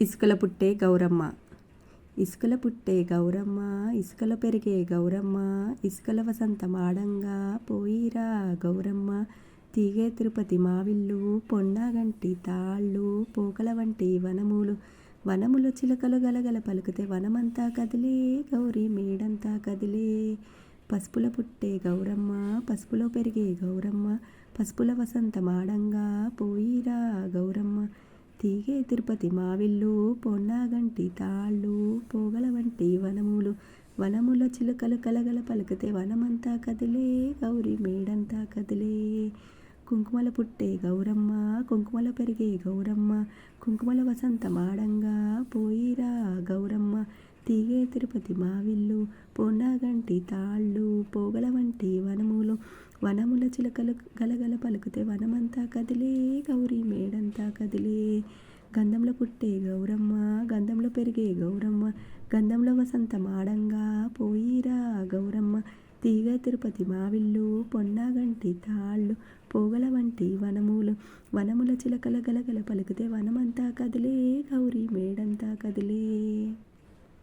ఇసుకల పుట్టే గౌరమ్మ. ఇసుకల పుట్టే గౌరమ్మ, ఇసుకల పెరిగే గౌరమ్మ, ఇసుకల వసంతమాడంగా పోయిరా గౌరమ్మ. తీగే తిరుపతి మావిళ్ళు, పొన్నాగంటి తాళ్ళు, పోకల వంటి వనములు, వనముల చిలకలు గలగల పలుకుతే వనమంతా కదిలే, గౌరీ మేడంతా కదిలే. పసుపుల పుట్టే గౌరమ్మ, పసుపులో పెరిగే గౌరమ్మ, పసుపుల వసంతమాడంగా పోయిరా గౌరమ్మ. తీగే తిరుపతి మావిళ్ళు, పొన్నాగంటి తాళ్ళు, పోగల వంటి వనములు, వనముల చిలుకలు కలగల పలికితే వనమంతా కదిలే, గౌరీ మేడంతా కదిలే. కుంకుమల పుట్టే గౌరమ్మ, కుంకుమల పెరిగే గౌరమ్మ, కుంకుమల వసంతమాడంగా పోయిరా గౌరమ్మ. తీగే తిరుపతి మావిళ్ళు, పొన్నాగంటి తాళ్ళు, పోగల వంటి వనములు, వనముల చిలకలు గలగల పలుకుతే వనమంతా కదిలే, గౌరీ మేడంతా కదిలే. గంధంలో పుట్టే గౌరమ్మ, గంధంలో పెరిగే గౌరమ్మ, గంధంలో వసంతమాడంగా పోయిరా గౌరమ్మ. తీగ తిరుపతి మావిళ్ళు, పొన్నాగంటి తాళ్ళు, పోగల వంటి వనములు, వనముల చిలకల గలగల పలికితే వనమంతా కదిలే, గౌరీ మేడంతా కదిలే.